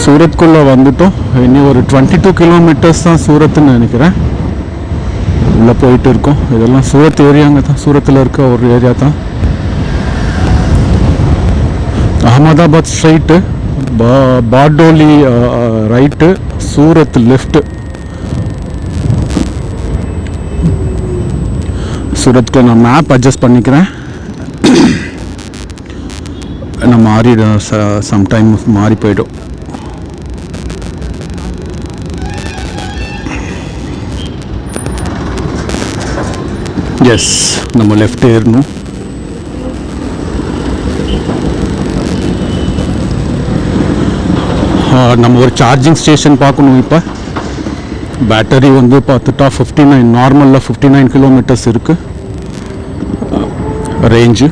சூரத்குள்ளே வந்துட்டோம். இனி ஒரு 22 கிலோமீட்டர்ஸ் தான் சூரத்துன்னு நினைக்கிறேன். உள்ளே போயிட்டு இருக்கோம். இதெல்லாம் சூரத் ஏரியாங்க தான், சூரத்தில் இருக்க ஒரு ஏரியா தான். Ahmedabad straight, Bardoli right, Surat left. சூரத்துக்கு நான் மேப் அட்ஜஸ்ட் பண்ணிக்கிறேன். நான் மாறிடும், சம்டைம் மாறி போய்டும். எஸ், நம்ம லெஃப்ட் ஏறணும். நம்ம ஒரு சார்ஜிங் ஸ்டேஷன் பார்க்கணும். இப்போ பேட்டரி வந்து பார்த்துட்டா 59, நார்மலில் 59 கிலோமீட்டர்ஸ் இருக்குது ரேஞ்சு.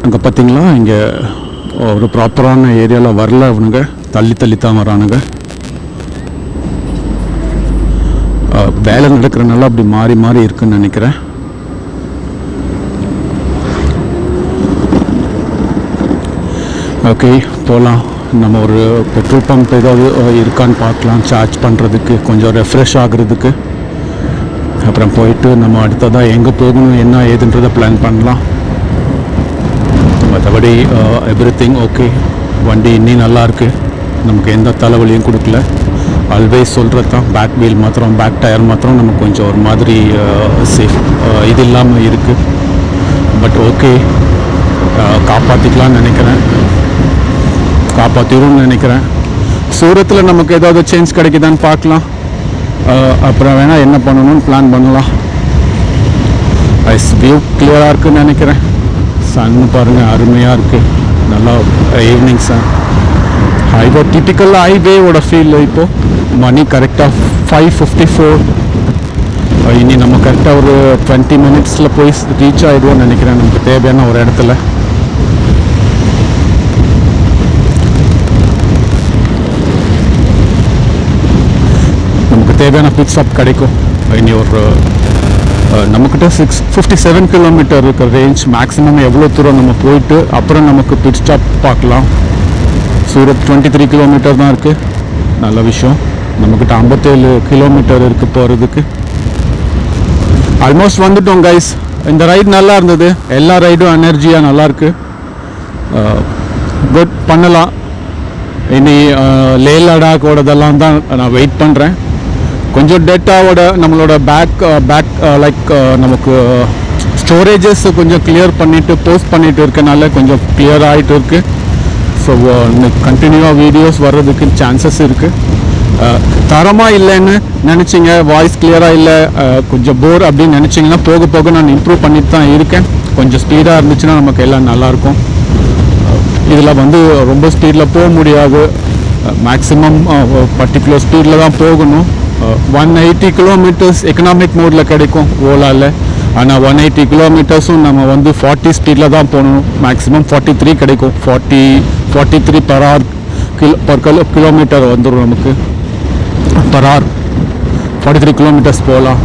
அங்கே பார்த்தீங்களா, இங்கே ஒரு ப்ராப்பரான ஏரியாவில் வரல அவனுங்க, தள்ளி தள்ளி தான் வரானுங்க. வேலை நடக்கிறனால அப்படி மாறி மாறி இருக்குன்னு நினைக்கிறேன். ஓகே, போகலாம். நம்ம ஒரு பெட்ரோல் பம்ப் ஏதாவது இருக்கான்னு பார்க்கலாம், சார்ஜ் பண்ணுறதுக்கு, கொஞ்சம் ரெஃப்ரெஷ் ஆகுறதுக்கு. அப்புறம் போயிட்டு நம்ம அடுத்ததாக எங்கே போகணும் என்ன ஏதுன்றதை பிளான் பண்ணலாம். மற்றபடி எவ்ரிதிங் ஓகே. வண்டி இன்னும் நல்லாயிருக்கு, நமக்கு எந்த தலைவலியும் கொடுக்கல. ஆல்வேஸ் சொல்கிறது தான், பேக் வீல் மாத்திரம், பேக் டயர் மாத்திரம் நமக்கு கொஞ்சம் ஒரு மாதிரி சேஃப் இது இல்லாமல் இருக்குது. பட் ஓகே, காப்பாற்றிக்கலான்னு நினைக்கிறேன், காப்பாற்றிடும்னு நினைக்கிறேன். சூரத்தில் நமக்கு ஏதாவது சேஞ்ச் கிடைக்குதான்னு பார்க்கலாம். அப்புறம் வேணால் என்ன பண்ணணும்னு பிளான் பண்ணலாம். ஐஸ் வியூ கிளியராக இருக்குதுன்னு நினைக்கிறேன். சன்னு பாருங்கள், அருமையாக இருக்குது. நல்லா ஈவினிங் சன். ஹைவே டிப்பிக்கலாக ஹைவேவோட ஃபீல். இப்போது மணி கரெக்டாக 5:54. இனி நம்ம கரெக்டாக ஒரு 20 மினிட்ஸில் போய் ரீச் ஆகிடுவோம்னு நினைக்கிறேன் நமக்கு தேவையான ஒரு இடத்துல. நமக்கு தேவையான பிட் ஸ்டாப் கிடைக்கும். இனி ஒரு நம்மக்கிட்ட 57 கிலோமீட்டர் இருக்கிற ரேஞ்ச். மேக்ஸிமம் எவ்வளோ தூரம் நம்ம போயிட்டு அப்புறம் நமக்கு பிட் ஸ்டாப் பார்க்கலாம். சூரத் 23 கிலோமீட்டர் தான் இருக்குது. நல்ல விஷயம். நம்மக்கிட்ட 57 கிலோமீட்டர் இருக்குது போகிறதுக்கு. ஆல்மோஸ்ட் வந்துட்டோம் கைஸ். இந்த ரைடு நல்லா இருந்தது. எல்லா ரைடும் எனர்ஜியாக நல்லாயிருக்கு. குட், பண்ணலாம். இனி லே லடாக்கோடதெல்லாம் தான் நான் வெயிட் பண்ணுறேன். கொஞ்சம் டேட்டாவோட நம்மளோட பேக் லைக் நமக்கு ஸ்டோரேஜஸ் கொஞ்சம் கிளியர் பண்ணிவிட்டு போஸ்ட் பண்ணிகிட்டு இருக்கனால கொஞ்சம் கிளியர் ஆகிட்டு இருக்குது. ஸோ கண்டினியூவாக வீடியோஸ் வர்றதுக்கு சான்சஸ் இருக்குது. தரமாக இல்லைன்னு நினச்சிங்க, வாய்ஸ் கிளியராக இல்லை, கொஞ்சம் போர் அப்படின்னு நினச்சிங்கன்னா போக போக நான் இம்ப்ரூவ் பண்ணிட்டு தான் இருக்கேன். கொஞ்சம் ஸ்பீடாக இருந்துச்சுன்னா நமக்கு எல்லாம் நல்லாயிருக்கும். இதில் வந்து ரொம்ப ஸ்பீடில் போக முடியாது. மேக்ஸிமம் பர்டிகுலர் ஸ்பீடில் தான் போகணும். 180 கிலோமீட்டர்ஸ் எக்கனாமிக் மோடில் கிடைக்கும் ஓலாவில். ஆனால் 180 கிலோமீட்டர்ஸும் நம்ம வந்து 40 ஸ்பீடில் தான் போகணும். மேக்ஸிமம் 43 கிடைக்கும். 43 per கிலோமீட்டர் வந்துடும் நமக்கு. per hour 43 கிலோமீட்டர்ஸ் போகலாம்.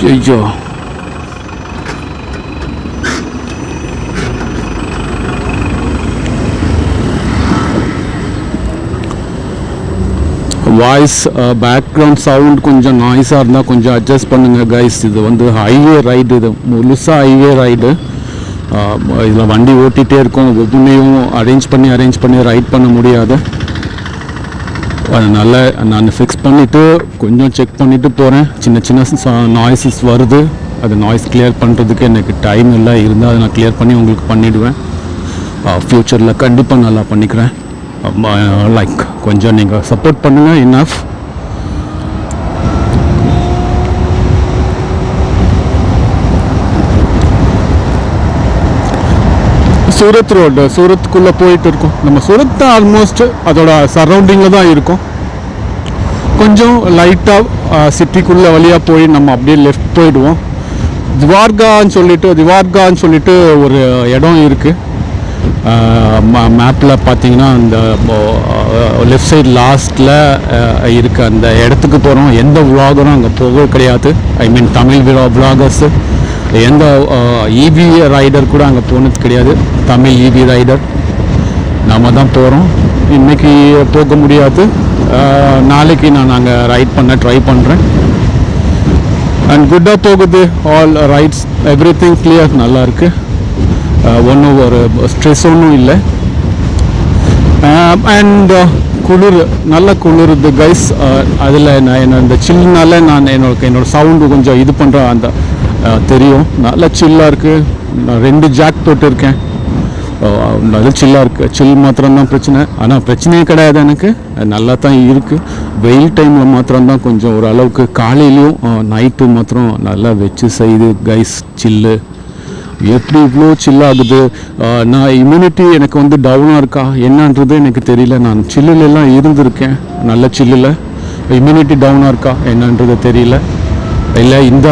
ஐயோ, வாய்ஸ் பேக்ரவுண்ட் சவுண்ட் கொஞ்சம் நாய்ஸாக இருந்தால் கொஞ்சம் அட்ஜஸ்ட் பண்ணுங்கள் கைஸ். இது வந்து ஹைவே ரைடு, இது முழுசாக ஹைவே ரைடு. இதில் வண்டி ஓட்டிகிட்டே இருக்கும். ஒவ்வொன்றையும் அரேஞ்ச் பண்ணி ரைட் பண்ண முடியாது. அதனால் நான் ஃபிக்ஸ் பண்ணிவிட்டு கொஞ்சம் செக் பண்ணிவிட்டு போகிறேன். சின்ன நாய்ஸஸ் வருது, அது நாய்ஸ் கிளியர் பண்ணுறதுக்கு எனக்கு டைம் இல்லை. இருந்தால் அதை நான் கிளியர் பண்ணி உங்களுக்கு பண்ணிவிடுவேன். ஃப்யூச்சரில் கண்டிப்பாக நல்லா பண்ணிக்கிறேன். லைக் கொஞ்சம் நீங்கள் சப்போர்ட் பண்ணுங்கள். இனஃப். சூரத் ரோடு, சூரத்துக்குள்ளே போயிட்டு இருக்கோம். நம்ம சூரத் தான் ஆல்மோஸ்ட் அதோட சரௌண்டிங்கில் தான் இருக்கும். கொஞ்சம் லைட்டாக சிட்டிக்குள்ளே வழியாக போய் நம்ம அப்படியே லெஃப்ட் போயிடுவோம். திவார்கான்னு சொல்லிட்டு ஒரு இடம் இருக்குது. மேப்பில் பார்த்தீங்கன்னா அந்த லெஃப்ட் சைடு லாஸ்ட்டில் இருக்க அந்த இடத்துக்கு போகிறோம். எந்த விலாகரும் அங்கே போகவே கிடையாது. ஐ மீன் தமிழ் விலாகர்ஸு எந்த இவி ரைடர் கூட அங்கே போனது கிடையாது. தமிழ் இவி ரைடர் நாம் தான் போகிறோம். இன்றைக்கி போக முடியாது. நாளைக்கு நான் அங்கே ரைட் பண்ண ட்ரை பண்ணுறேன். அண்ட் குட்டாக போகுது. All rights everything clear, நல்லாயிருக்கு. ஒன்றும் ஒரு ஸ்ட்ரெஸ் ஒன்றும் இல்லை. அண்ட் குளிர், நல்ல குளிருது கைஸ். அதில் நான் இந்த சில்லுனால நான் என்னோடய சவுண்டு கொஞ்சம் இது பண்ணுறேன். அந்த தெரியும், நல்லா சில்லாக இருக்குது. நான் 2 ஜாக் போட்டிருக்கேன். அது சில்லாக இருக்குது. சில் மாத்திரம்தான் பிரச்சனை. ஆனால் பிரச்சனையே கிடையாது, எனக்கு நல்லா தான் இருக்குது. வெயில் டைமில் மாத்திரம்தான் கொஞ்சம் ஓரளவுக்கு. காலையிலையும் நைட்டு மாத்திரம் நல்லா வச்சு செய்யுது கைஸ் சில்லு. எப்படி இவ்வளோ சில்லாகுது? நான் இம்யூனிட்டி எனக்கு வந்து டவுனாக இருக்கா என்னன்றது எனக்கு தெரியல. நான் சில்லுலாம் இருந்திருக்கேன், நல்ல சில்லில். இம்யூனிட்டி டவுனாக இருக்கா என்னன்றது தெரியல. இல்லை இந்த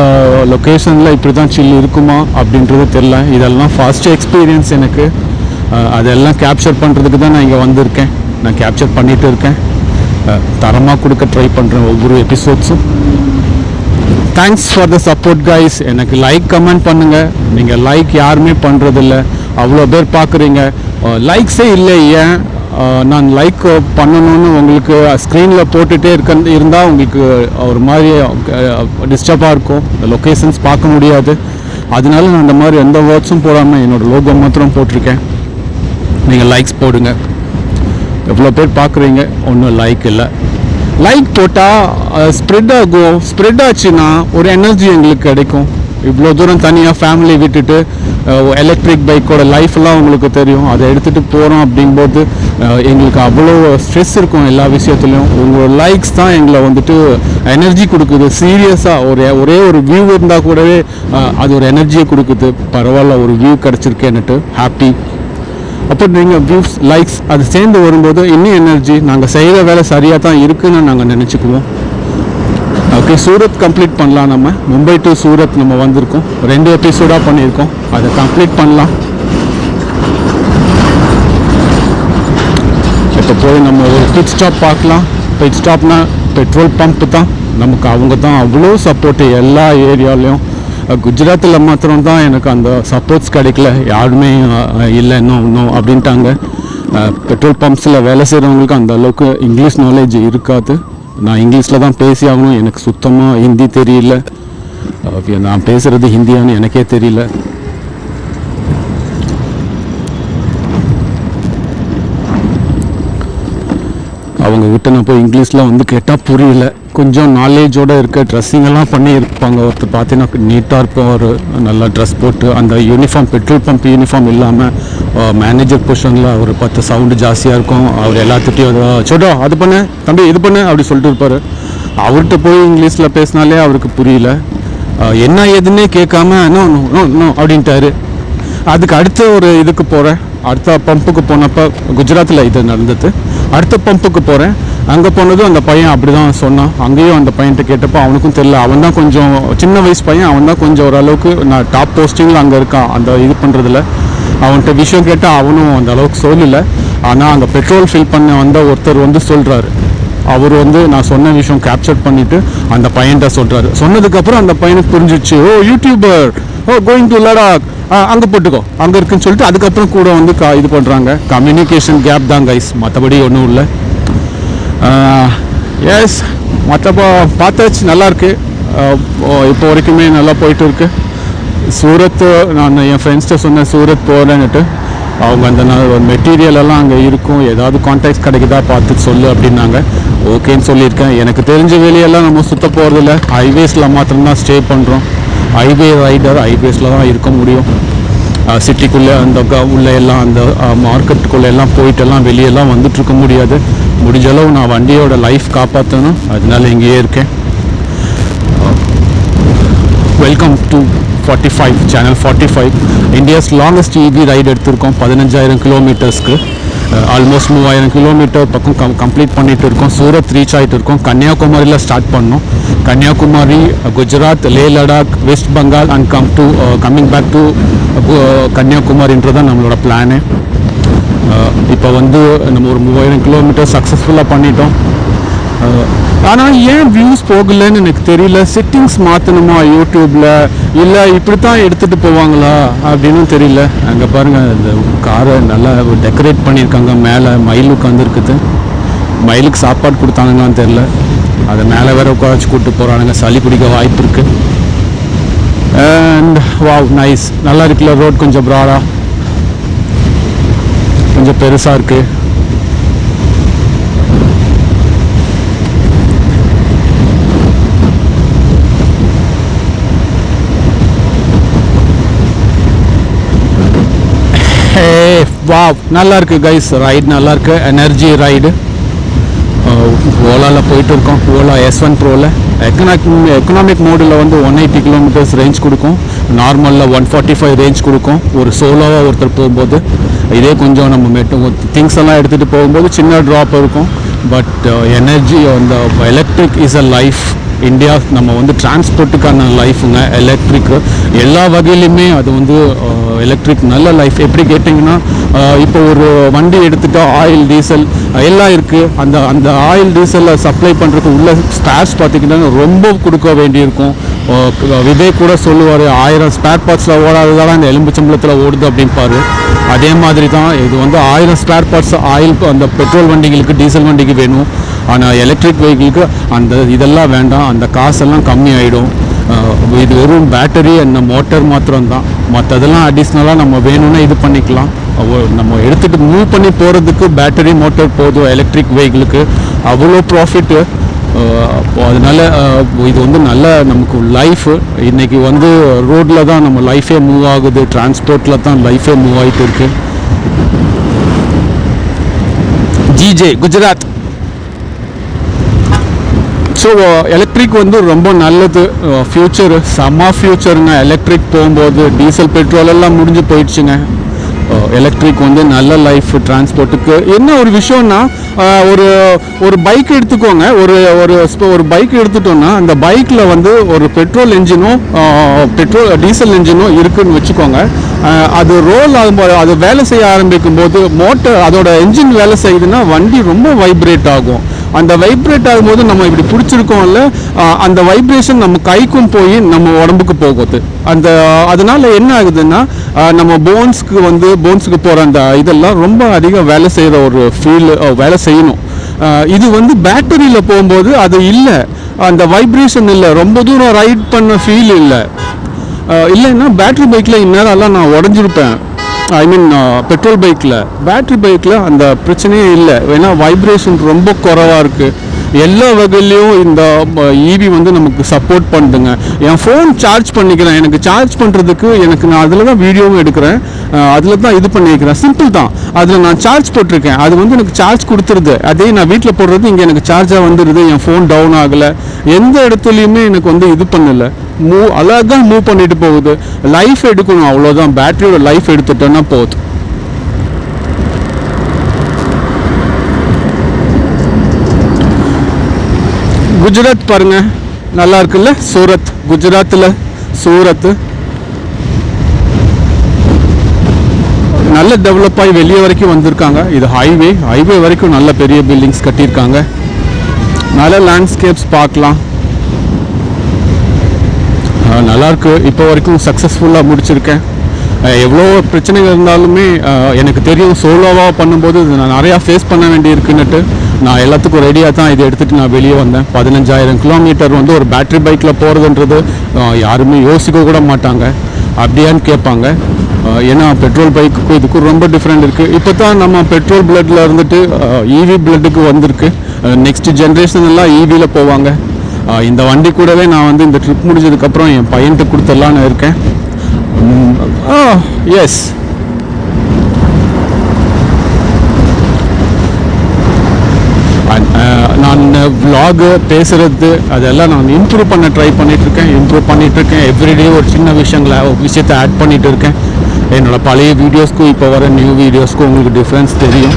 லொக்கேஷனில் இப்படி தான் சில் இருக்குமா அப்படின்றது தெரியல. இதெல்லாம் ஃபர்ஸ்ட் எக்ஸ்பீரியன்ஸ் எனக்கு. அதெல்லாம் கேப்சர் பண்ணுறதுக்கு தான் நான் இங்கே வந்திருக்கேன். நான் கேப்சர் பண்ணிகிட்டு இருக்கேன். தரமாக கொடுக்க ட்ரை பண்ணுறேன் ஒவ்வொரு எபிசோட்ஸும். Thanks for the support guys. எனக்கு லைக் கமெண்ட் பண்ணுங்கள். நீங்கள் லைக் யாருமே பண்ணுறதில்ல. அவ்வளோ பேர் பார்க்குறீங்க, லைக்ஸே இல்லை. ஏன் நான் லைக் பண்ணணும்னு உங்களுக்கு ஸ்க்ரீனில் போட்டுகிட்டே இருந்தால் உங்களுக்கு ஒரு மாதிரி டிஸ்டர்பாக இருக்கும். லொக்கேஷன்ஸ் பார்க்க முடியாது. அதனால நான் அந்த மாதிரி எந்த வேர்ட்ஸும் போடாமல் என்னோடய லோகோ மாத்திரம் போட்டிருக்கேன். நீங்கள் லைக்ஸ் போடுங்க. எவ்வளோ பேர் பார்க்குறீங்க, ஒன்றும் லைக் இல்லை. லைக் போட்டால் ஸ்ப்ரெட் ஆகும். ஸ்ப்ரெட் ஆச்சுன்னா ஒரு எனர்ஜி எங்களுக்கு கிடைக்கும். இவ்வளோ தூரம் தனியாக ஃபேமிலி விட்டுட்டு எலக்ட்ரிக் பைக்கோட லைஃப்லாம் உங்களுக்கு தெரியும். அதை எடுத்துகிட்டு போகிறோம் அப்படிங்கும்போது எங்களுக்கு அவ்வளோ ஸ்ட்ரெஸ் இருக்கும் எல்லா விஷயத்துலையும். உங்களோட லைக்ஸ் தான் எங்களை வந்துட்டு எனர்ஜி கொடுக்குது. சீரியஸாக ஒரே ஒரு வியூ இருந்தால் கூடவே அது ஒரு எனர்ஜியை கொடுக்குது. பரவாயில்ல, ஒரு வியூ கிடச்சிருக்கேன்னுட்டு ஹாப்பி. அப்போ நீங்கள் வியூஸ் லைக்ஸ் அது சேர்ந்து வரும்போது இன்னும் எனர்ஜி. நாங்கள் செய்கிற வேலை சரியாக தான் இருக்குதுன்னு நாங்கள் நினச்சிக்குவோம். ஓகே, சூரத் கம்ப்ளீட் பண்ணலாம். நம்ம மும்பை டு சூரத் நம்ம வந்திருக்கோம். 2 எபிசோடாக பண்ணியிருக்கோம். அதை கம்ப்ளீட் பண்ணலாம். இப்போ போய் நம்ம ஒரு பிட் ஸ்டாப் பார்க்கலாம். பிட் ஸ்டாப்னா பெட்ரோல் பம்ப் தான் நமக்கு. அவங்க தான் அவ்வளோ சப்போர்ட்டு எல்லா ஏரியாலையும். குஜராத்தில் மாத்திரம் தான் எனக்கு அந்த சப்போர்ட்ஸ் கிடைக்கல. யாருமே இல்லை இன்னும் அப்படின்ட்டாங்க. பெட்ரோல் பம்ப்ஸில் வேலை செய்கிறவங்களுக்கு அந்த அளவுக்கு இங்கிலீஷ் நாலேஜ் இருக்காது. நான் இங்கிலீஷில் தான் பேசி ஆகணும். எனக்கு சுத்தமாக ஹிந்தி தெரியல. நான் பேசுகிறது ஹிந்தியான்னு எனக்கே தெரியல. அவங்கக்கிட்ட நான் போய் இங்கிலீஷில் வந்து கேட்டால் புரியல. கொஞ்சம் நாலேஜோடு இருக்க ட்ரெஸ்ஸிங்கெல்லாம் பண்ணியிருப்பாங்க. ஒருத்தர் பார்த்தீங்கன்னா நீட்டாக இருக்கும், ஒரு நல்லா ட்ரெஸ் போட்டு. அந்த யூனிஃபார்ம் பெட்ரோல் பம்ப் யூனிஃபார்ம் இல்லாமல் மேனேஜர் பொசிஷனில் அவர் பார்த்து சவுண்டு ஜாஸ்தியாக இருக்கும். அவர் எல்லாத்துட்டையும் சொடோ அது பண்ணு தம்பி இது பண்ணு அப்படி சொல்லிட்டு இருப்பார். அவர்கிட்ட போய் இங்கிலீஷில் பேசினாலே அவருக்கு புரியல. என்ன ஏதுன்னே கேட்காம நோ நோ நோ அப்படின்ட்டாரு. அதுக்கு அடுத்த ஒரு இதுக்கு போகிறேன். அடுத்த பம்புக்கு போனப்போ குஜராத்தில் இது நடந்தது. அடுத்த பம்புக்கு போகிறேன். அங்கே போனதும் அந்த பையன் அப்படி தான் சொன்னான். அங்கேயும் அந்த பையன்கிட்ட கேட்டப்போ அவனுக்கும் தெரியல. அவன் தான் கொஞ்சம் சின்ன வயசு பையன். அவன் தான் கொஞ்சம் ஓரளவுக்கு நான் டாப் போஸ்டிங்கில் அங்கே இருக்கான் அந்த இது பண்ணுறதுல. அவன்கிட்ட விஷயம் கேட்டால் அவனும் அந்த அளவுக்கு சொல்லலை. ஆனால் அங்கே பெட்ரோல் ஃபில் பண்ண வந்த ஒருத்தர் வந்து சொல்கிறாரு. அவர் வந்து நான் சொன்ன விஷயம் கேப்சர் பண்ணிவிட்டு அந்த பையன்கிட்ட சொல்கிறாரு. சொன்னதுக்கப்புறம் அந்த பையனுக்கு புரிஞ்சிச்சு. Oh YouTuber, oh going to Ladakh, அங்கே போட்டுக்கோ அங்கே இருக்குன்னு சொல்லிட்டு அதுக்கப்புறம் கூட வந்து இது பண்ணுறாங்க. கம்யூனிகேஷன் கேப் தான் கைஸ், மற்றபடி ஒன்றும் இல்லை. எஸ், மற்றப்போ பார்த்தாச்சு, நல்லாயிருக்கு. இப்போ வரைக்குமே நல்லா போயிட்டு இருக்கு. சூரத் நான் என் ஃப்ரெண்ட்ஸ்கிட்ட சொன்னேன் சூரத் போகிறேன்னுட்டு. அவங்க அந்த மெட்டீரியல் எல்லாம் அங்கே இருக்கும், ஏதாவது கான்டாக்ட்ஸ் கிடைக்குதா பார்த்து சொல்லு அப்படின்னாங்க. ஓகேன்னு சொல்லியிருக்கேன். எனக்கு தெரிஞ்ச வேலையெல்லாம் நம்ம சுற்ற போகிறதில்ல. ஹைவேஸில் மாத்திரம்தான் ஸ்டே பண்ணுறோம். ஹைவே ரைடர் ஹைவேஸில் தான் இருக்க முடியும். சிட்டிக்குள்ளே அந்த உள்ள எல்லாம் அந்த மார்க்கெட்டுக்குள்ளே எல்லாம் போயிட்டெல்லாம் வெளியெல்லாம் வந்துட்டுருக்க முடியாது. முடிஞ்ச அளவு நான் வண்டியோட லைஃப் காப்பாற்றணும், அதனால இங்கேயே இருக்கேன். Welcome to 45 channel 45. India's longest EV ride எடுத்திருக்கோம். 15,000 கிலோமீட்டர்ஸ்க்கு. ஆல்மோஸ்ட் 3000 கிலோமீட்டர் பக்கம் கம்ப்ளீட் பண்ணிகிட்டு இருக்கோம். சூரத் ரீச் ஆகிட்டு இருக்கோம். கன்னியாகுமரியில் ஸ்டார்ட் பண்ணோம். Kanyakumari, Gujarat, Leh Ladakh, west Bengal and coming back to கன்னியாகுமரின்றதான் நம்மளோட பிளானு. இப்போ வந்து நம்ம ஒரு 3000 கிலோமீட்டர் சக்ஸஸ்ஃபுல்லாக பண்ணிட்டோம். ஆனால் ஏன் வியூஸ் போகலன்னு எனக்கு தெரியல. செட்டிங்ஸ் மாற்றணுமா யூடியூப்பில், இல்லை இப்படி தான் எடுத்துகிட்டு போவாங்களா அப்படின்னு தெரியல. அங்கே பாருங்கள், இந்த காரை நல்லா டெக்கரேட் பண்ணியிருக்காங்க. மேலே மயில் உட்காந்துருக்குது. மயிலுக்கு சாப்பாடு கொடுத்தாங்கன்னு தெரில. அதை மேலே வேற உட்காந்து கூப்பிட்டு போகிறானுங்க. சளி பிடிக்க வாய்ப்பு இருக்குது. அண்ட் வாவ், நைஸ், நல்லா இருக்குல்ல. ரோட் கொஞ்சம் ப்ராடாக, கொஞ்சம் பெருசாக இருக்குது. வாவ், நல்லா இருக்கு கைஸ். ரைடு நல்லா இருக்கு. Energy ride. ஓலாவில் போயிட்டு இருக்கோம். ஓலா S1 ப்ரோவில் எக்கனாமிக் மோடில் வந்து 180 கிலோமீட்டர்ஸ் ரேஞ்ச் கொடுக்கும். நார்மலில் 145 ரேஞ்ச் கொடுக்கும். ஒரு சோலோவாக ஒருத்தர் போகும்போது இதே கொஞ்சம் நம்ம திங்ஸ் எல்லாம் எடுத்துகிட்டு போகும்போது சின்ன ட்ராப் இருக்கும். பட் எனர்ஜி அந்த electric is a life. India நம்ம வந்து டிரான்ஸ்போர்ட்டுக்கான லைஃபுங்க எலக்ட்ரிக்கு. எல்லா வகையிலையுமே அது வந்து எலக்ட்ரிக் நல்ல லைஃப். எப்படி கேட்டிங்கன்னா, இப்போ ஒரு வண்டி எடுத்துகிட்டா ஆயில் டீசல் எல்லாம் இருக்குது. அந்த ஆயில் டீசலில் சப்ளை பண்ணுறதுக்கு உள்ள ஸ்பேர்ஸ் பார்த்திங்கன்னா ரொம்ப கொடுக்க வேண்டியிருக்கும். விஜய் கூட சொல்லுவார், 1000 ஸ்பேர் பார்ட்ஸில் ஓடாததால் அந்த எலும்புச்சம்பளத்தில் ஓடுது அப்படின்பாரு. அதே மாதிரி தான் இது வந்து 1000 ஸ்பேர் பார்ட்ஸ் ஆயில் அந்த பெட்ரோல் வண்டிகளுக்கு டீசல் வண்டிக்கு வேணும். ஆனால் எலக்ட்ரிக் வெஹிக்கிளுக்கு அந்த இதெல்லாம் வேண்டாம். அந்த காசெல்லாம் கம்மி ஆகிடும். இது வெறும் பேட்டரி அந்த மோட்டர் மாத்திரம்தான். மற்றதெல்லாம் அடிஷ்னலாக நம்ம வேணும்னா இது பண்ணிக்கலாம். நம்ம எடுத்துகிட்டு மூவ் பண்ணி போகிறதுக்கு பேட்டரி மோட்டர் போதும் எலக்ட்ரிக் வெஹிக்கிளுக்கு. அவ்வளோ ப்ராஃபிட்டு. அதனால் இது வந்து நல்ல நமக்கு லைஃபு. இன்றைக்கி வந்து ரோட்டில் தான் நம்ம லைஃபே மூவ் ஆகுது. டிரான்ஸ்போர்ட்டில் தான் லைஃபே மூவ் ஆகிட்டு இருக்கு. ஜிஜே குஜராத். ஸோ எலக்ட்ரிக் வந்து ரொம்ப நல்லது. ஃப்யூச்சரு செம்ம ஃப்யூச்சருங்க. எலக்ட்ரிக் போகும்போது டீசல் பெட்ரோல் எல்லாம் முடிஞ்சு போயிடுச்சுங்க. எலக்ட்ரிக் வந்து நல்ல லைஃப் டிரான்ஸ்போர்ட்டுக்கு. என்ன ஒரு விஷயம்னா, ஒரு பைக் எடுத்துக்கோங்க. ஒரு பைக் எடுத்துட்டோன்னா அந்த பைக்கில் வந்து ஒரு பெட்ரோல் என்ஜினும் டீசல் என்ஜினும் இருக்குதுன்னு வச்சுக்கோங்க. அது ரோல் ஆகும்போது, அது வேலை செய்ய ஆரம்பிக்கும் போது மோட்டர் அதோட என்ஜின் வேலை செய்யுதுன்னா வண்டி ரொம்ப வைப்ரேட் ஆகும். அந்த வைப்ரேட் ஆகும்போது நம்ம இப்படி பிடிச்சிருக்கோம்ல, அந்த வைப்ரேஷன் நம்ம கைக்கும் போய் நம்ம உடம்புக்கு போகுது. அதனால என்ன ஆகுதுன்னா, நம்ம போன்ஸுக்கு போகிற அந்த இதெல்லாம் ரொம்ப அதிகம் வேலை செய்கிற ஒரு வேலை செய்யணும். இது வந்து பேட்டரியில் போகும்போது அது இல்லை, அந்த வைப்ரேஷன் இல்லை, ரொம்ப தூரம் ரைட் பண்ண ஃபீல் இல்லை. இல்லைன்னா பேட்டரி பைக்கில் இந்நேரம்லாம் நான் உடஞ்சிருப்பேன். ஐ மீன் பெட்ரோல் பைக்கில். பேட்ரி பைக்கில் அந்த பிரச்சனையே இல்லை. ஏன்னா வைப்ரேஷன் ரொம்ப குறைவாக இருக்குது. எல்லா வகையிலையும் இந்த ஈவி வந்து நமக்கு சப்போர்ட் பண்ணுதுங்க. என் ஃபோன் சார்ஜ் பண்ணிக்கிறேன். எனக்கு சார்ஜ் பண்ணுறதுக்கு நான் அதில் தான் வீடியோவும் எடுக்கிறேன். அதில் தான் இது பண்ணிக்கிறேன். சிம்பிள் தான். அதில் நான் சார்ஜ் போட்டிருக்கேன். அது வந்து எனக்கு சார்ஜ் கொடுத்துருது. அதே நான் வீட்டில் போடுறது இங்கே எனக்கு சார்ஜாக வந்துடுது. என் ஃபோன் டவுன் ஆகலை. எந்த இடத்துலையுமே எனக்கு வந்து இது பண்ணலை. அழகாக மூவ் பண்ணிட்டு போகுது. லைஃப் எடுக்கணும், அவ்வளோதான். பேட்டரியோட லைஃப் எடுத்துட்டோன்னா போகுது. குஜராத் பாருங்க, நல்லா இருக்குல்ல. சூரத், குஜராத்தில் சூரத் நல்ல டெவலப் ஆகி வெளியே வரைக்கும் வந்திருக்காங்க. இது ஹைவே வரைக்கும் நல்ல பெரிய பில்டிங்ஸ் கட்டியிருக்காங்க. நல்ல லேண்ட்ஸ்கேப்ஸ் பார்க்கலாம். நல்லாயிருக்கு. இப்போ வரைக்கும் சக்ஸஸ்ஃபுல்லாக முடிச்சிருக்கேன். எவ்வளோ பிரச்சனைகள் இருந்தாலுமே எனக்கு தெரியும், சோலோவாக பண்ணும்போது நான் நிறையா ஃபேஸ் பண்ண வேண்டியிருக்குன்னுட்டு நான் எல்லாத்துக்கும் ரெடியாக தான் இதை எடுத்துகிட்டு நான் வெளியே வந்தேன். 15000 கிலோமீட்டர் வந்து ஒரு பேட்ரி பைக்கில் போகிறதுன்றது யாருமே யோசிக்க கூட மாட்டாங்க. அப்படியான்னு கேட்பாங்க. ஏன்னா பெட்ரோல் பைக்குக்கும் இதுக்கும் ரொம்ப டிஃப்ரெண்ட் இருக்குது. இப்போ தான் நம்ம பெட்ரோல் பிளட்டில் இருந்துட்டு ஈவி பிளட்டுக்கு வந்திருக்கு. நெக்ஸ்ட் ஜென்ரேஷன் எல்லாம் ஈவியில் போவாங்க. இந்த வண்டி கூடவே நான் வந்து இந்த ட்ரிப் முடிஞ்சதுக்கப்புறம் என் பையன்ட்டு கொடுத்துடலான்னு இருக்கேன். எஸ், நான் vlog பேசுகிறது அதெல்லாம் நான் இம்ப்ரூவ் பண்ண ட்ரை பண்ணிகிட்ருக்கேன். எவ்ரிடே ஒரு சின்ன விஷயத்தை ஆட் பண்ணிகிட்டு இருக்கேன். என்னோடய பழைய வீடியோஸ்க்கும் இப்போ வர நியூ வீடியோஸ்க்கும் உங்களுக்கு டிஃப்ரென்ஸ் தெரியும்.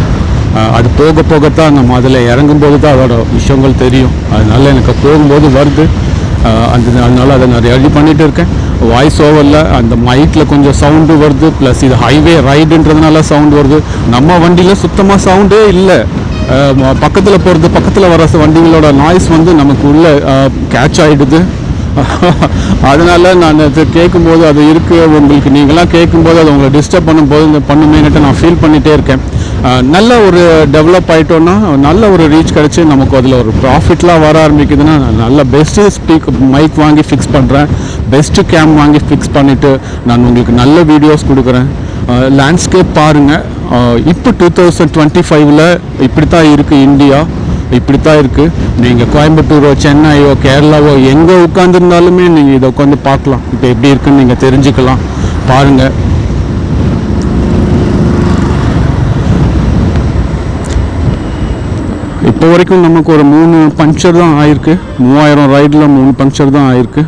அது போகத்தான் நம்ம அதில் இறங்கும்போது தான் அதோட விஷயங்கள் தெரியும். அதனால எனக்கு போகும்போது வருது. அதனால அதை நான் ரெடி பண்ணிகிட்டு இருக்கேன். வாய்ஸ் ஓவரில் அந்த மைக்கில் கொஞ்சம் சவுண்டு வருது, ப்ளஸ் இது ஹைவே ரைடுன்றதுனால சவுண்டு வருது. நம்ம வண்டியில் சுத்தமாக சவுண்டே இல்லை. பக்கத்தில் போகிறது, பக்கத்தில் வர வண்டிகளோட நாய்ஸ் வந்து நமக்கு உள்ளே கேட்ச் ஆகிடுது. அதனால் நான் அது கேட்கும்போது அது இருக்குது உங்களுக்கு, நீங்களாம் கேட்கும்போது அது உங்களை டிஸ்டர்ப் பண்ணுமேன்ட்டு நான் ஃபீல் பண்ணிகிட்டே இருக்கேன். நல்ல ஒரு டெவலப் ஆகிட்டோன்னா நல்ல ஒரு ரீச் கிடச்சி நமக்கு அதில் ஒரு ப்ராஃபிட்லாம் வர ஆரம்பிக்குதுன்னா நல்ல பெஸ்ட்டு மைக் வாங்கி ஃபிக்ஸ் பண்ணுறேன், பெஸ்ட்டு கேம் வாங்கி ஃபிக்ஸ் பண்ணிவிட்டு நான் உங்களுக்கு நல்ல வீடியோஸ் கொடுக்குறேன். லேண்ட்ஸ்கேப் பாருங்கள். இப்போ 2025 இப்படி தான் இருக்குது இந்தியா, இப்படி தான் இருக்குது. நீங்கள் கோயம்புத்தூரோ சென்னையோ கேரளாவோ எங்கே உட்காந்துருந்தாலுமே நீங்கள் இதை உட்காந்து பார்க்கலாம். இப்போ எப்படி இருக்குன்னு நீங்கள் தெரிஞ்சுக்கலாம். பாருங்கள். இப்போ வரைக்கும் நமக்கு ஒரு 3 பஞ்சர் தான் ஆயிருக்கு. 3000 ரைடில் 3 பஞ்சர் தான் ஆயிருக்கு.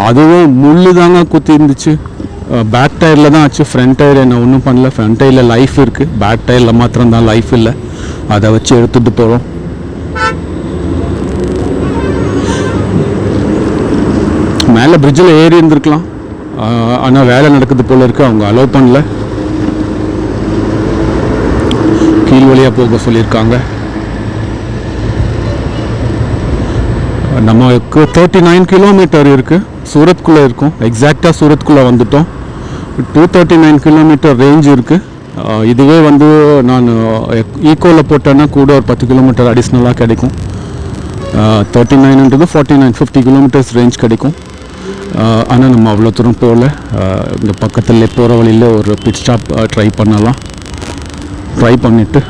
அதுவும் முள்ளு தாங்க குத்தி இருந்துச்சு. பேக் டயரில் தான் ஆச்சு. ஃப்ரண்ட் டயர் என்ன ஒன்றும் பண்ணல. ஃப்ரண்ட் டயரில் லைஃப் இருக்குது, பேக் டயரில் மாத்திரம்தான் லைஃப் இல்லை. அதை வச்சு எடுத்துகிட்டு போகிறோம். மேலே பிரிட்ஜில் ஏறி இருந்திருக்கலாம், ஆனால் வேலை நடக்குது போல இருக்குது, அவங்க அலோவ் பண்ணல. கீழ் வழியாக போக சொல்லியிருக்காங்க. நமக்கு 39 கிலோமீட்டர் இருக்குது, சூரத்குள்ளே இருக்கும். எக்ஸாக்டாக சூரத்குள்ளே வந்துட்டோம். 239 கிலோமீட்டர் ரேஞ்ச் இருக்குது. இதுவே வந்து நான் ஈக்கோவில் போட்டேன்னா கூட ஒரு 10 கிலோமீட்டர் அடிஷ்னலாக கிடைக்கும். 39ன்றது 49 50 கிலோமீட்டர்ஸ் ரேஞ்ச் கிடைக்கும். ஆனால் நம்ம அவ்வளோ தூரம் போகல. இந்த பக்கத்தில் போகிற வழியில் ஒரு பிட் ஸ்டாப் ட்ரை பண்ணலாம். ட்ரை பண்ணிவிட்டு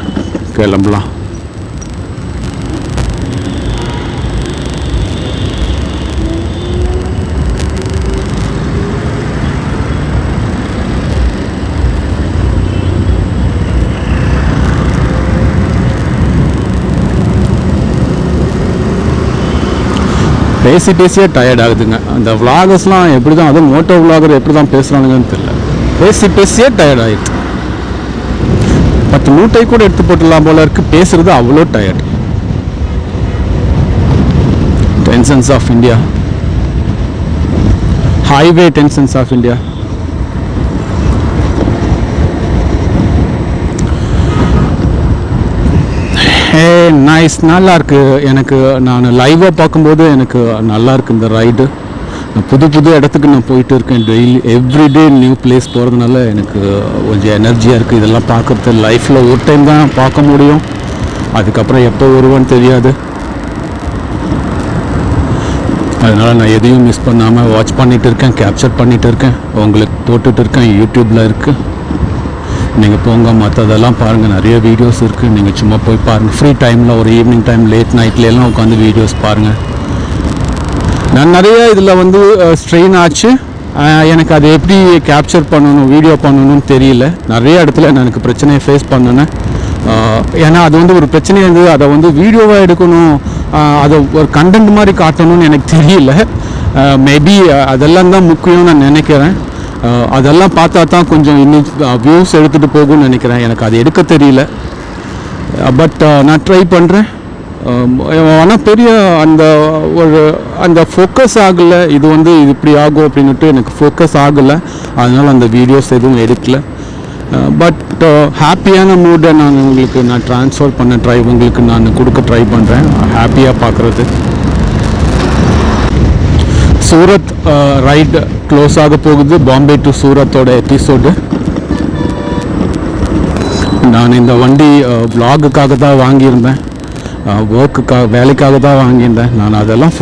கிளம்பலாம். பேசி பேசியே டயர்ட் ஆகுதுங்க. அந்த விளாகர்ஸ்லாம் எப்படி தான், அதுவும் மோட்டோ விளாகர் எப்படி தான் பேசுகிறானுங்கன்னு தெரியல. பேசி பேசியே டயர்ட் ஆகிடுது. 10 மூட்டை கூட எடுத்து போட்டுடலாம் போல இருக்குது. பேசுகிறது அவ்வளோ tired. Tensions of India, highway tensions of India. Nice, நல்லா இருக்குது. எனக்கு நான் லைவாக பார்க்கும்போது எனக்கு நல்லா இருக்குது இந்த ரைடு. நான் புது புது இடத்துக்கு நான் போயிட்டு இருக்கேன். டெய்லி எவ்ரிடே நியூ பிளேஸ் போகிறதுனால எனக்கு கொஞ்சம் எனர்ஜியாக இருக்குது. இதெல்லாம் பார்க்குறது லைஃப்பில் ஒரு டைம் தான் பார்க்க முடியும். அதுக்கப்புறம் எப்போ வருவான்னு தெரியாது. அதனால் நான் எதையும் மிஸ் பண்ணாமல் வாட்ச் பண்ணிகிட்டு இருக்கேன், கேப்சர் பண்ணிகிட்டு இருக்கேன், உங்களுக்கு போட்டுட்டு இருக்கேன். யூடியூப்பில் இருக்குது, நீங்கள் போங்க. மற்றதெல்லாம் பாருங்கள், நிறைய வீடியோஸ் இருக்குது. நீங்கள் சும்மா போய் பாருங்கள். ஃப்ரீ டைமில் ஒரு ஈவினிங் டைம் லேட் நைட்லலாம் உட்காந்து வீடியோஸ் பாருங்கள். நான் நிறைய இதில் வந்து ஸ்ட்ரெயின் ஆச்சு. எனக்கு அதை எப்படி கேப்சர் பண்ணணும், வீடியோ பண்ணணும்னு தெரியல. நிறைய இடத்துல நான் எனக்கு பிரச்சனையை ஃபேஸ் பண்ணினேன். ஏன்னா அது வந்து ஒரு பிரச்சனையாக இருந்தது. அதை வந்து வீடியோவாக எடுக்கணும், அதை ஒரு கண்டென்ட் மாதிரி காட்டணும்னு எனக்கு தெரியல. மேபி அதெல்லாம் தான் முக்கியம் நான் நினைக்கிறேன். அதெல்லாம் பார்த்தா தான் கொஞ்சம் இன்னும் வியூஸ் எடுத்துகிட்டு போகும்னு நினைக்கிறேன். எனக்கு அது எடுக்க தெரியல. பட் நான் ட்ரை பண்ணுறேன். ஆனால் பெரிய அந்த ஃபோக்கஸ் ஆகலை. இது வந்து இது இப்படி ஆகும் அப்படின்ட்டு எனக்கு ஃபோக்கஸ் ஆகலை. அதனால் அந்த வீடியோஸ் எதுவும் எடுக்கல. பட் ஹாப்பியான மூடை நான் ட்ரான்ஸ்ஃபர் பண்ண உங்களுக்கு நான் கொடுக்க ட்ரை பண்ணுறேன். ஹாப்பியாக பார்க்குறது. சூரத் ரைடு க்ளோஸ் ஆக போகுது. பாம்பே டு சூரத்தோட எபிசோடு. நான் இந்த வண்டி vlogக்காக தான் வாங்கியிருந்தேன், வேலைக்காக தான் வாங்கியிருந்தேன். நான் அதெல்லாம்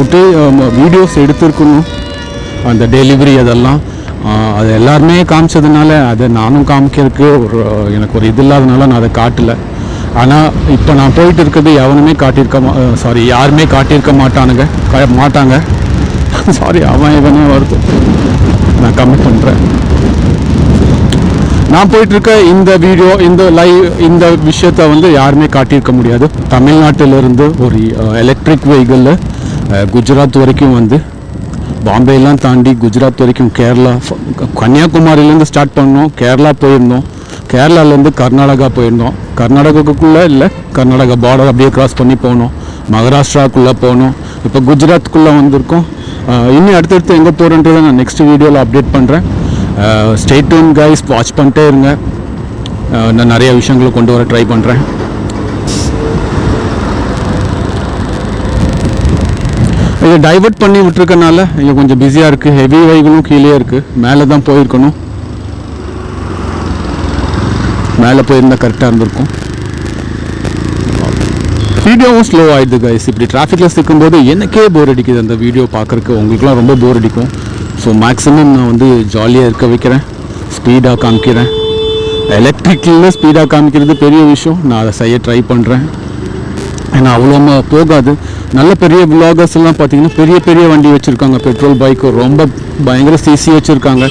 வீடியோஸ் எடுத்துருக்கணும், அந்த டெலிவரி அதெல்லாம். அது எல்லாருமே காமிச்சதுனால அதை நானும் காமிக்கிறதுக்கு எனக்கு ஒரு இது இல்லாதனால நான் அதை காட்டலை. ஆனால் இப்போ நான் போயிட்டு இருக்கிறது யாருமே காட்டியிருக்க மாட்டாங்க. சாரி, இவனே வருது. நான் கம்மி பண்ணுறேன். நான் போயிட்டுருக்க இந்த வீடியோ, இந்த விஷயத்தை வந்து யாருமே காட்டியிருக்க முடியாது. தமிழ்நாட்டிலிருந்து ஒரு எலக்ட்ரிக் வெஹிக்கிளில் குஜராத் வரைக்கும் வந்து, பாம்பேலாம் தாண்டி குஜராத் வரைக்கும், கேரளா, கன்னியாகுமரியிலேருந்து ஸ்டார்ட் பண்ணோம். கேரளா போயிருந்தோம். கேரளாலேருந்து கர்நாடகா போயிருந்தோம். கர்நாடகாவுக்குள்ளே இல்லை, கர்நாடகா பார்டர் அப்படியே கிராஸ் பண்ணி போனோம். மகாராஷ்டிராவுக்குள்ளே போனோம். இப்போ குஜராத்துக்குள்ளே வந்திருக்கோம். இன்னும் அடுத்தடுத்து எங்கே போகிறேன்றதை நான் நெக்ஸ்ட் வீடியோவில் அப்டேட் பண்ணுறேன். ஸ்டே டியூன் கைஸ், வாட்ச் பண்ணிட்டே இருங்க. நான் நிறைய விஷயங்களை கொண்டு வர ட்ரை பண்ணுறேன். இதை டைவர்ட் பண்ணி விட்டுருக்கனால இங்கே கொஞ்சம் பிஸியாக இருக்குது. ஹெவி வெஹிக்கிளும் கீழே இருக்குது. மேலே தான் போயிருக்கணும். மேலே போயிருந்தால் கரெக்டாக இருந்திருக்கும். வீடியோவும் ஸ்லோ ஆகிடுது கைஸ். இப்படி டிராஃபிக்கில் சிக்கும்போது எனக்கே போர் அடிக்குது அந்த வீடியோ பார்க்குறக்கு. உங்களுக்குலாம் ரொம்ப போர் அடிக்கும். ஸோ மேக்ஸிமம் நான் வந்து ஜாலியாக இருக்க வைக்கிறேன், ஸ்பீடாக காமிக்கிறேன். எலக்ட்ரிக்கில் ஸ்பீடாக காமிக்கிறது பெரிய விஷயம். நான் அதை செய்ய ட்ரை பண்ணுறேன். ஏன்னா அவ்வளோ போகாது. நல்ல பெரிய விலாகர்ஸ் எல்லாம் பார்த்தீங்கன்னா பெரிய பெரிய வண்டி வச்சுருக்காங்க. பெட்ரோல் பைக்கு ரொம்ப பயங்கர சிசி வச்சுருக்காங்க.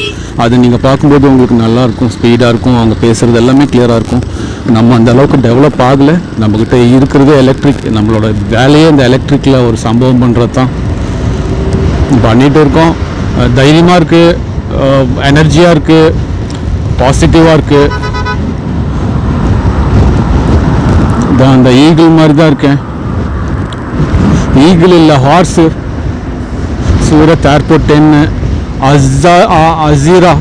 அது நீங்கள் பார்க்கும்போது உங்களுக்கு நல்லாயிருக்கும், ஸ்பீடாக இருக்கும். அவங்க பேசுகிறது எல்லாமே கிளியராக இருக்கும். நம்ம அந்த அளவுக்கு டெவலப் ஆகலை. நம்மக்கிட்ட இருக்கிறதே எலக்ட்ரிக். நம்மளோட வேலையே இந்த எலக்ட்ரிக்கில் ஒரு சம்பவம் பண்ணுறது தான் பண்ணிகிட்டு இருக்கோம். தைரியமாக இருக்குது, எனர்ஜியாக இருக்குது, பாசிட்டிவாக இருக்குது. அந்த ஈகிள் மாதிரி தான் இருக்கேன். ஈகிள் இல்லை, ஹார்ஸு. சூரத் ஏர்போர்ட் 10 அசிரா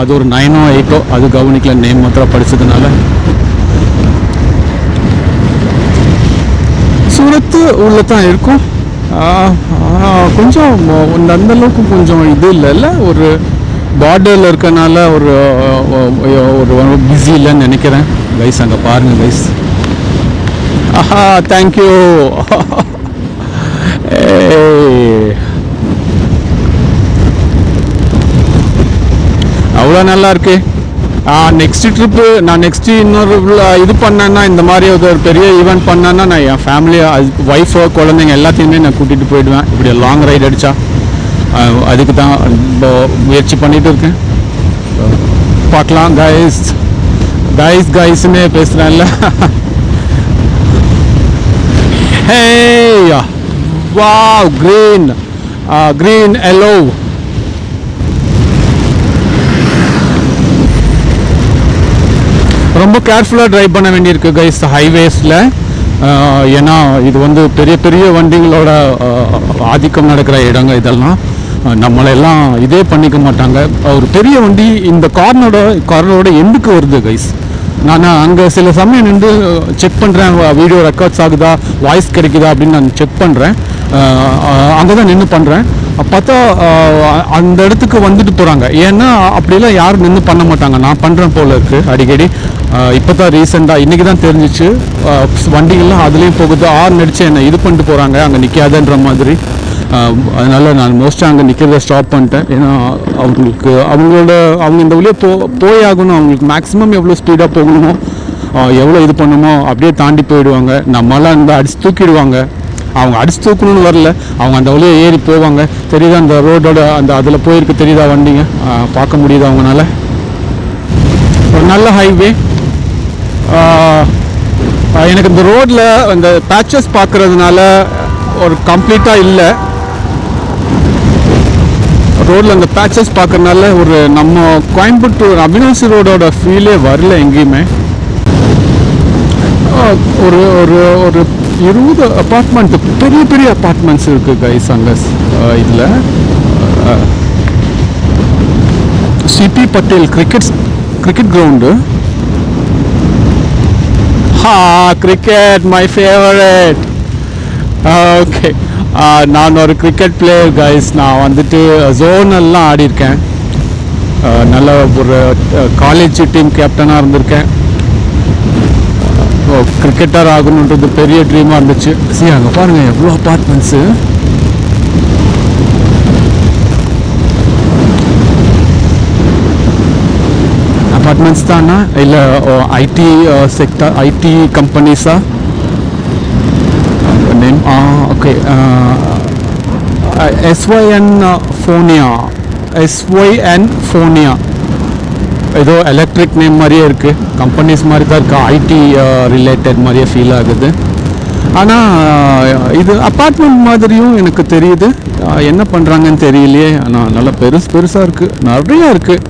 அது ஒரு 9 or 8 அது கவனிக்கல, நேம் மாத்திரம் படிச்சதுனால. சூரத்து உள்ள தான் இருக்கும். கொஞ்சம் அந்த அளவுக்கு கொஞ்சம் இது இல்லைல்ல, ஒரு பார்டரில் இருக்கனால ஒரு பிஸி இல்லைன்னு நினைக்கிறேன் கைஸ். அங்கே பாருங்கள் கைஸ். ஆஹா, தேங்க்யூ. அவ்வளோ நல்லா இருக்கு. நெக்ஸ்ட் ட்ரிப்பு நான் இன்னொரு இது பண்ணேன்னா, இந்த மாதிரி ஒரு பெரிய ஈவெண்ட் பண்ணேன்னா நான் என் ஃபேமிலி, ஒய்ஃபு, குழந்தைங்க எல்லாத்தையுமே நான் கூட்டிகிட்டு போயிடுவேன். இப்படி லாங் ரைடு அடித்தா அதுக்கு தான் முயற்சி பண்ணிகிட்டு இருக்கேன். பார்க்கலாம் கைஸ்னே பேசுகிறேன்ல. Hey, wow, green yellow. ரொம்ப கேர்ஃபுல்லாக ட்ரைவ் பண்ண வேண்டியிருக்கு கைஸ் ஹைவேஸில். ஏன்னா இது வந்து பெரிய பெரிய வண்டிங்களோட ஆதிக்கம் நடக்கிற இடங்க இதெல்லாம். நம்மளெல்லாம் இதே பண்ணிக்க மாட்டாங்க. ஒரு பெரிய வண்டி இந்த கார்னரோட எண்டுக்கு வருது கைஸ். நான் அங்கே சில சமயம் நின்று செக் பண்ணுறேன், வீடியோ ரெக்கார்ட்ஸ் ஆகுதா, வாய்ஸ் கிடைக்குதா அப்படின்னு நான் செக் பண்ணுறேன். அங்கே தான் நின்று பண்ணுறேன். பார்த்தா அந்த இடத்துக்கு வந்துட்டு போகிறாங்க. ஏன்னா அப்படிலாம் யாரும் நின்று பண்ண மாட்டாங்க. நான் பண்ணுறேன் போல் இருக்குது அடிக்கடி. இப்போ தான் ரீசெண்டாக இன்றைக்கி தான் தெரிஞ்சிச்சு, வண்டிகள்லாம் அதுலேயும் போகுது. நடிச்சு என்னை இது பண்ணிட்டு போகிறாங்க, அங்கே நிற்காதன்ற மாதிரி. அதனால் நான் மோஸ்ட்டாக அங்கே நிற்கிறத ஸ்டாப் பண்ணிட்டேன். ஏன்னா அவங்க இந்த வழியே போய் ஆகணும். அவங்களுக்கு மேக்ஸிமம் எவ்வளோ ஸ்பீடாக போகணுமோ, எவ்வளோ இது பண்ணணுமோ அப்படியே தாண்டி போயிடுவாங்க. நம்மளாம் இந்த அடிச்சு தூக்கிடுவாங்க. அவங்க அடிச்சு தூக்கணும்னு வரல, அவங்க அந்த வழியை ஏறி போவாங்க. தெரியுதா அந்த ரோடோட அதில் போயிருக்கு, தெரியுதா வண்டிங்க பார்க்க முடியுது அவங்களால. ஒரு நல்ல ஹைவே. எனக்கு இந்த ரோட்டில் அந்த பேச்சஸ் பார்க்குறதுனால ஒரு கம்ப்ளீட்டாக இல்லை. ரோடில் அந்த பேச்சஸ் பார்க்கறதுனால ஒரு நம்ம கோயம்புத்தூர் அவினாசி ரோடோட ஃபீலே வரல எங்கேயுமே. ஒரு ஒரு ஒரு 20 அப்பார்ட்மெண்ட், பெரிய பெரிய அப்பார்ட்மெண்ட்ஸ் இருக்குது கைஸ் அங்கே. இதில் C B Patel cricket ground. Cricket my favourite. Okay, நான் ஒரு கிரிக்கெட் பிளேயர் கைஸ். நான் வந்துட்டு ஜோனெல்லாம் ஆடியிருக்கேன். நல்ல ஒரு காலேஜ் டீம் கேப்டனாக இருந்திருக்கேன். கிரிக்கெட்டர் ஆகணுன்றது பெரிய ட்ரீமாக இருந்துச்சு. சரி, அங்கே பாருங்கள் எவ்வளோ அப்பார்ட்மெண்ட்ஸு. அப்பார்ட்மெண்ட்ஸ் தானா இல்லை ஐடி செக்டர், ஐடி கம்பெனிஸா? நேம் ஓகே, SYN ஃபோனியா ஏதோ எலக்ட்ரிக் நேம் மாதிரியே இருக்குது. கம்பெனிஸ் மாதிரி தான் இருக்குது. ஐடி ரிலேட்டட் மாதிரியே ஃபீல் ஆகுது. ஆனால் இது அப்பார்ட்மெண்ட் மாதிரியும் எனக்கு தெரியுது. என்ன பண்ணுறாங்கன்னு தெரியலையே. ஆனால் நல்லா பெருசாக இருக்குது, நிறையா இருக்குது.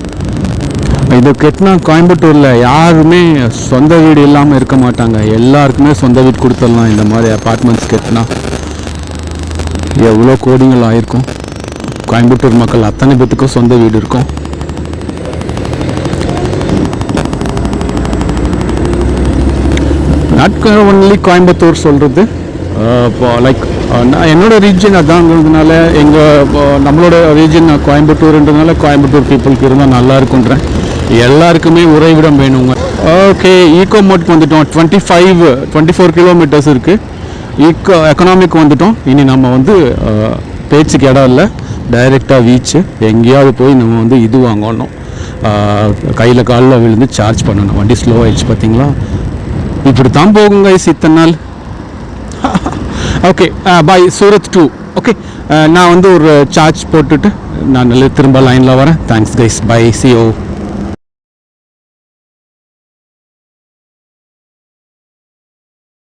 இது கெட்டினா கோயம்புத்தூரில் யாருமே சொந்த வீடு இல்லாமல் இருக்க மாட்டாங்க. எல்லாருக்குமே சொந்த வீடு கொடுத்துடலாம் இந்த மாதிரி அப்பார்ட்மெண்ட்ஸ் கெட்டினா. எவ்வளோ கோடிங்கள் ஆயிருக்கும். கோயம்புத்தூர் மக்கள் அத்தனை பேத்துக்கும் சொந்த வீடு இருக்கும். நாட் ஒன்லி கோயம்புத்தூர் சொல்கிறது, இப்போ லைக் என்னோடய ரீஜன் அதாங்கிறதுனால நம்மளோட ரீஜன் கோயம்புத்தூர்ன்றதுனால கோயம்புத்தூர் பீப்புளுக்கு இருந்தால் நல்லா இருக்குன்றேன். எல்லாருக்குமே உறைவிடம் வேணுங்க. ஓகே, ஈகோ மோட்க்கு வந்துட்டோம். 24 கிலோமீட்டர்ஸ் இருக்குது. எக்கனாமிக் வந்துட்டோம். இனி நம்ம பேச்சுக்கு இடம் இல்லை, டைரெக்டாக பீச்சு. எங்கேயாவது போய் நம்ம இது வாங்கணும், கையில் காலில் விழுந்து சார்ஜ் பண்ணணும். வண்டி ஸ்லோ ஆயிடுச்சு பார்த்தீங்களா. இப்படி தான் போகுங்க இத்தனை நாள். Okay, by Surat 2. ஓகே, நான் ஒரு சார்ஜ் போட்டுட்டு நான் திரும்ப லைனில் வரேன். Thanks guys, bye, see you.